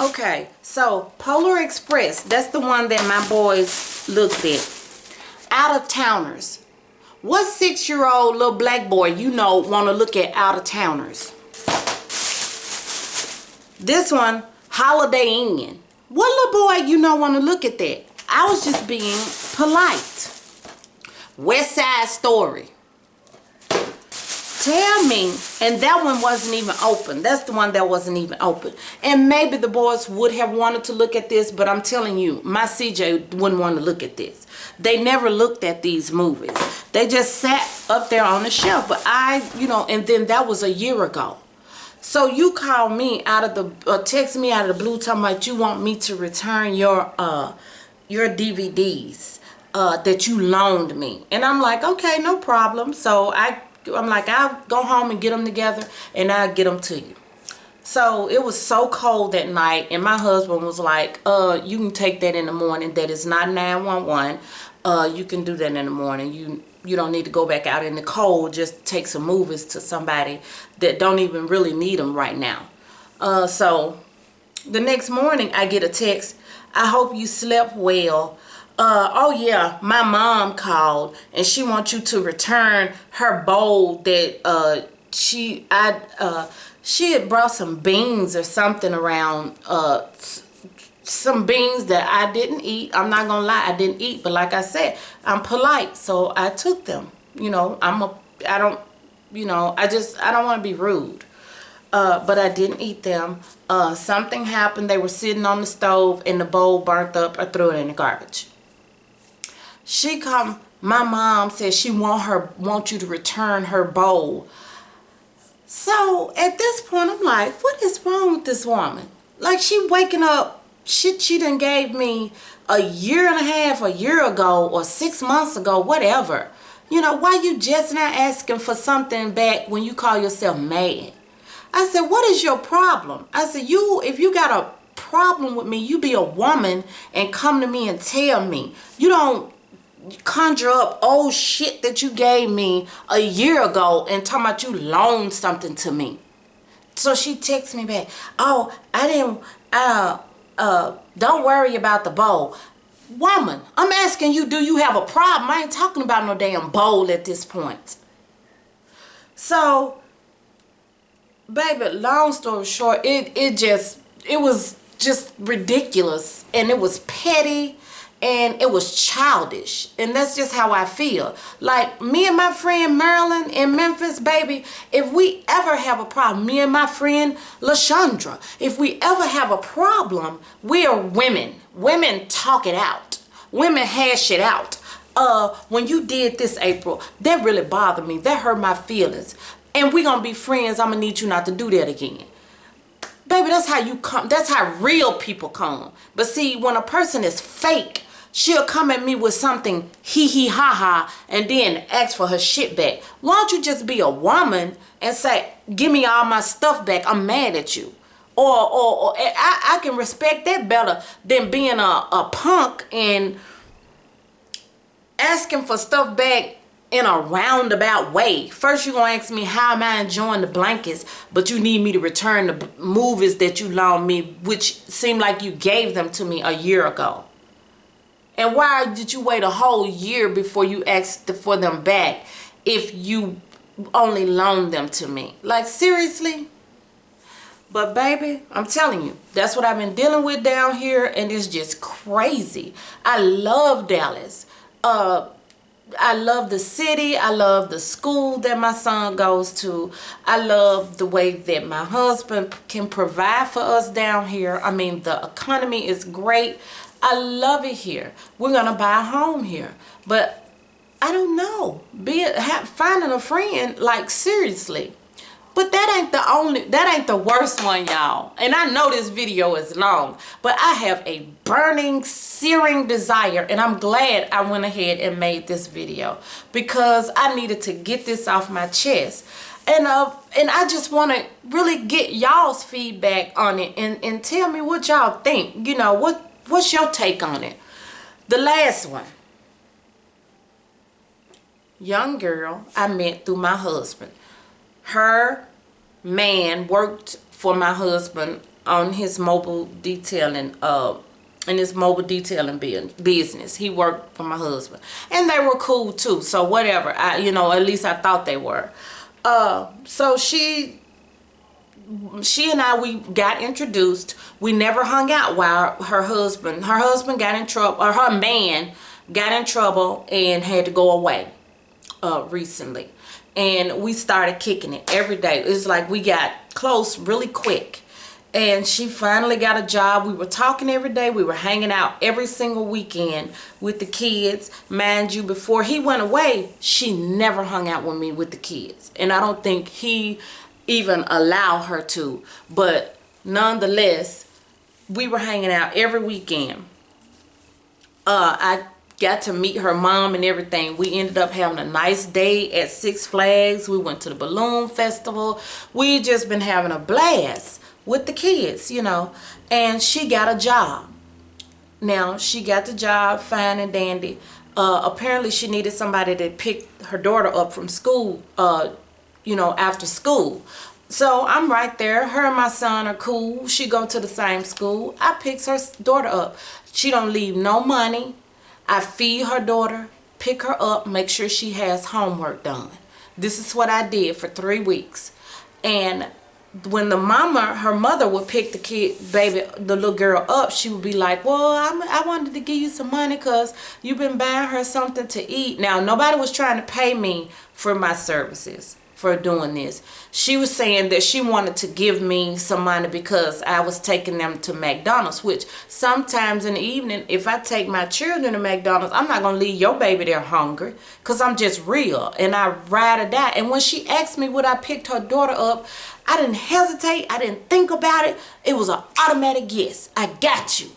Okay, so Polar Express, that's the one that my boys looked at. Out of Towners. What 6-year-old little black boy you know want to look at Out of Towners? This one, Holiday Inn. What little boy you know want to look at that? I was just being polite. West Side Story. Tell me, and that one wasn't even open. That's the one that wasn't even open. And maybe the boys would have wanted to look at this, but I'm telling you, my CJ wouldn't want to look at this. They never looked at these movies. They just sat up there on the shelf. But and then that was a year ago. So you call me out of the, text me out of the blue talking about you want me to return your DVDs that you loaned me. And I'm like, okay, no problem. So I'm like, I'll go home and get them together and I'll get them to you. So it was so cold that night, and my husband was like, you can take that in the morning. That is not 911. You can do that in the morning. You don't need to go back out in the cold. Just take some movies to somebody that don't even really need them right now. So the next morning I get a text. I hope you slept well. Oh yeah, my mom called and she wants you to return her bowl that she had brought some beans or something around, some beans that I didn't eat. I'm not gonna lie, I didn't eat, but like I said, I'm polite, so I took them. I don't want to be rude. But I didn't eat them. Something happened. They were sitting on the stove and the bowl burnt up. I threw it in the garbage. My mom said she want you to return her bowl. So at this point, I'm like, what is wrong with this woman? Like, she waking up, shit she done gave me a year and a half, a year ago, or 6 months ago, whatever. Why you just not asking for something back when you call yourself mad? I said, what is your problem? I said, if you got a problem with me, you be a woman and come to me and tell me. You don't conjure up old shit that you gave me a year ago and talking about you loaned something to me. So she texts me back, oh, I didn't, don't worry about the bowl. Woman, I'm asking you, do you have a problem? I ain't talking about no damn bowl at this point. So, baby, long story short, it was just ridiculous, and it was petty, and it was childish, and that's just how I feel. Like, me and my friend Marilyn in Memphis, baby, if we ever have a problem, me and my friend LaShondra, if we ever have a problem, we are women. Women talk it out. Women hash it out. When you did this, April, that really bothered me. That hurt my feelings. And we gonna be friends. I'm gonna need you not to do that again. Baby, that's how you come. That's how real people come. But see, when a person is fake, she'll come at me with something hee ha ha and then ask for her shit back. Why don't you just be a woman and say, give me all my stuff back, I'm mad at you. Or I can respect that better than being a punk and asking for stuff back in a roundabout way. First you're gonna ask me how am I enjoying the blankets, but you need me to return the movies that you loaned me, which seemed like you gave them to me a year ago. And why did you wait a whole year before you asked for them back if you only loaned them to me? Like, seriously? But baby, I'm telling you, that's what I've been dealing with down here, and it's just crazy. I love Dallas. I love the city. I love the school that my son goes to. I love the way that my husband can provide for us down here. I mean, the economy is great. I love it here. We're gonna buy a home here. But I don't know. Finding a friend, like, seriously. But that ain't the worst one, y'all. And I know this video is long, but I have a burning, searing desire, and I'm glad I went ahead and made this video because I needed to get this off my chest. And I just want to really get y'all's feedback on it and tell me what y'all think. What's your take on it? The last one. Young girl I met through my husband. Her man worked for my husband on his mobile detailing in his mobile detailing business. He worked for my husband, and they were cool too. So whatever, at least I thought they were. So she and I, we got introduced. We never hung out while her husband got in trouble, or her man got in trouble and had to go away recently. And we started kicking it every day. It's like we got close really quick. And she finally got a job. We were talking every day. We were hanging out every single weekend with the kids. Mind you, before he went away, she never hung out with me with the kids. And I don't think he even allowed her to. But nonetheless, we were hanging out every weekend. I got to meet her mom and everything. We ended up having a nice day at Six Flags. We went to the balloon festival. We just been having a blast with the kids, and she got a job. Now, she got the job, fine and dandy. Apparently, she needed somebody to pick her daughter up from school, after school. So, I'm right there. Her and my son are cool. She go to the same school. I picks her daughter up. She don't leave no money. I feed her daughter, pick her up, make sure she has homework done. This is what I did for 3 weeks. And when her mother would pick the little girl up, she would be like, well, I wanted to give you some money because you've been buying her something to eat. Now, nobody was trying to pay me for my services for doing this. She was saying that she wanted to give me some money because I was taking them to McDonald's, which sometimes in the evening, if I take my children to McDonald's, I'm not going to leave your baby there hungry, because I'm just real and I ride or die. And when she asked me would I picked her daughter up, I didn't hesitate. I didn't think about it. It was an automatic yes. I got you.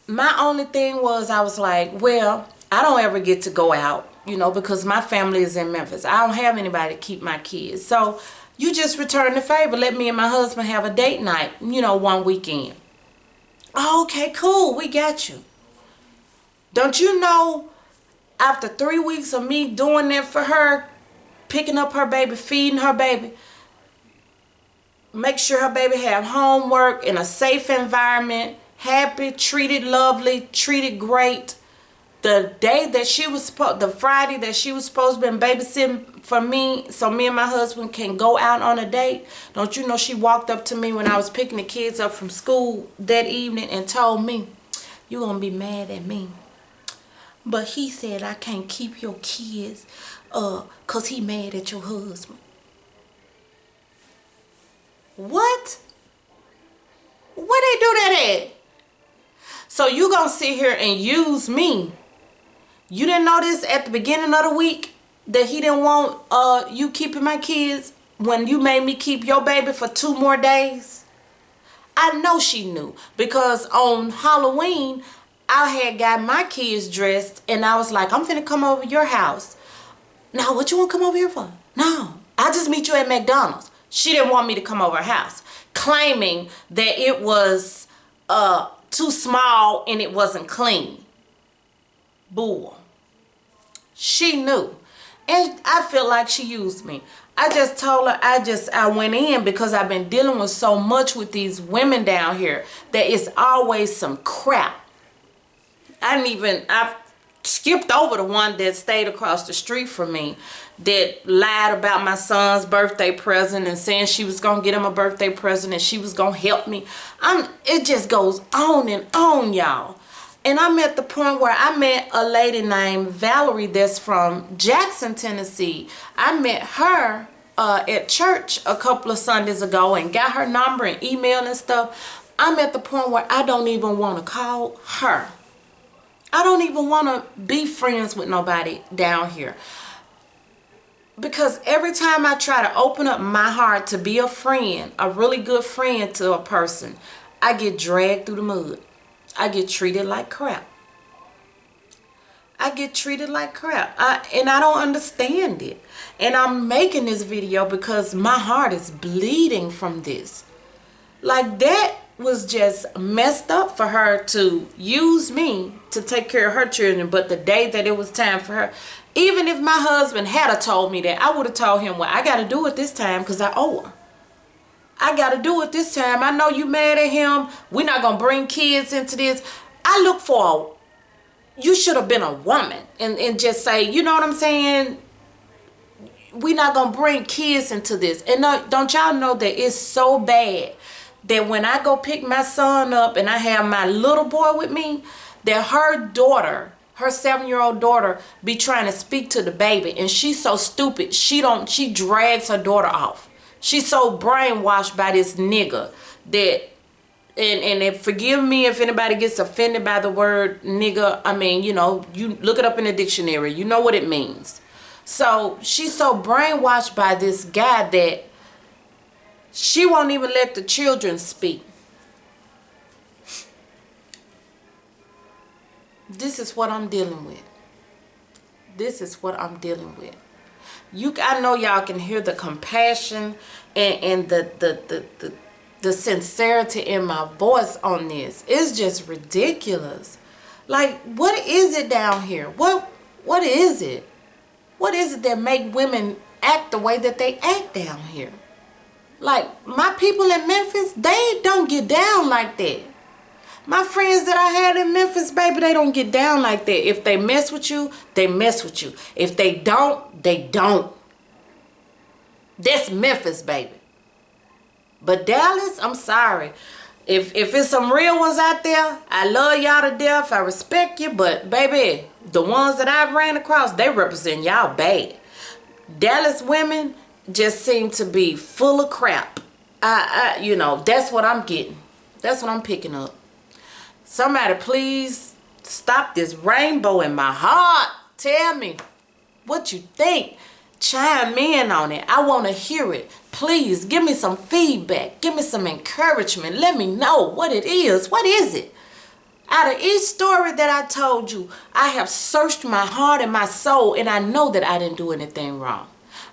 My only thing was, I was like, well, I don't ever get to go out, because my family is in Memphis. I don't have anybody to keep my kids. So you just return the favor. Let me and my husband have a date night, one weekend. Oh, okay, cool. We got you. Don't you know, after 3 weeks of me doing that for her, picking up her baby, feeding her baby, make sure her baby have homework in a safe environment, happy, treated lovely, treated great. The day that the Friday that she was supposed to be babysitting for me, so me and my husband can go out on a date, don't you know she walked up to me when I was picking the kids up from school that evening and told me, you're going to be mad at me, but he said I can't keep your kids because he mad at your husband. What? Where they do that at? So you going to sit here and use me. You didn't notice at the beginning of the week that he didn't want you keeping my kids when you made me keep your baby for 2 more days? I know she knew, because on Halloween, I had got my kids dressed and I was like, I'm finna come over your house. Now, what you want to come over here for? No, I'll just meet you at McDonald's. She didn't want me to come over her house, claiming that it was too small and it wasn't clean. Bull. She knew. And I feel like she used me. I just told her, I went in because I've been dealing with so much with these women down here that it's always some crap. I skipped over the one that stayed across the street from me that lied about my son's birthday present and saying she was going to get him a birthday present and she was going to help me. It just goes on and on, y'all. And I'm at the point where I met a lady named Valerie that's from Jackson, Tennessee. I met her at church a couple of Sundays ago and got her number and email and stuff. I'm at the point where I don't even want to call her. I don't even want to be friends with nobody down here. Because every time I try to open up my heart to be a friend, a really good friend to a person, I get dragged through the mud. I get treated like crap. I get treated like crap. And I don't understand it. And I'm making this video because my heart is bleeding from this. Like, that was just messed up for her to use me to take care of her children. But the day that it was time for her, even if my husband had told me that, I would have told him, well, I got to do it this time because I owe her. I gotta do it this time. I know you mad at him. We're not gonna bring kids into this. I look for you should have been a woman and just say, you know what I'm saying? We're not gonna bring kids into this. And don't y'all know that it's so bad that when I go pick my son up and I have my little boy with me, that her daughter, her 7-year-old daughter, be trying to speak to the baby, and she's so stupid she drags her daughter off. She's so brainwashed by this nigga that, and forgive me if anybody gets offended by the word nigga. I mean, you know, you look it up in the dictionary, you know what it means. So she's so brainwashed by this guy that she won't even let the children speak. This is what I'm dealing with. This is what I'm dealing with. I know y'all can hear the compassion and the sincerity in my voice on this. It's just ridiculous. Like, what is it down here? What is it? What is it that make women act the way that they act down here? Like, my people in Memphis, they don't get down like that. My friends that I had in Memphis, baby, they don't get down like that. If they mess with you, they mess with you. If they don't, they don't. That's Memphis, baby. But Dallas, I'm sorry. If it's some real ones out there, I love y'all to death. I respect you. But, baby, the ones that I've ran across, they represent y'all bad. Dallas women just seem to be full of crap. You know, that's what I'm getting. That's what I'm picking up. Somebody please stop this rainbow in my heart. Tell me what you think. Chime in on it. I want to hear it. Please give me some feedback. Give me some encouragement. Let me know what it is. What is it? Out of each story that I told you, I have searched my heart and my soul, and I know that I didn't do anything wrong.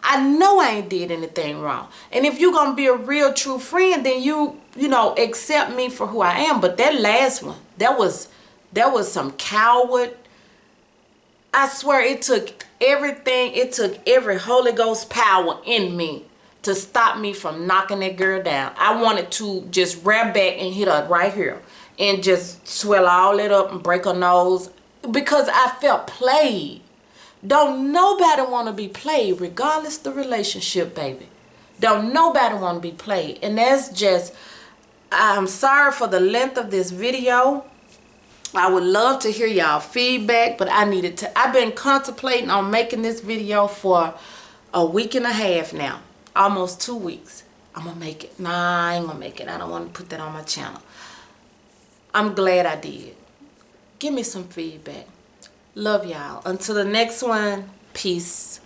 I know I ain't did anything wrong. And if you're going to be a real true friend, then you know, accept me for who I am. But that last one, that was some coward. I swear it took everything. It took every Holy Ghost power in me to stop me from knocking that girl down. I wanted to just grab back and hit her right here and just swell all it up and break her nose because I felt played. Don't nobody want to be played, regardless the relationship, baby. Don't nobody want to be played. And that's just, I'm sorry for the length of this video. I would love to hear y'all feedback, but I've been contemplating on making this video for a week and a half now. Almost 2 weeks. I'm going to make it. Nah, I ain't going to make it. I don't want to put that on my channel. I'm glad I did. Give me some feedback. Love y'all. Until the next one, peace.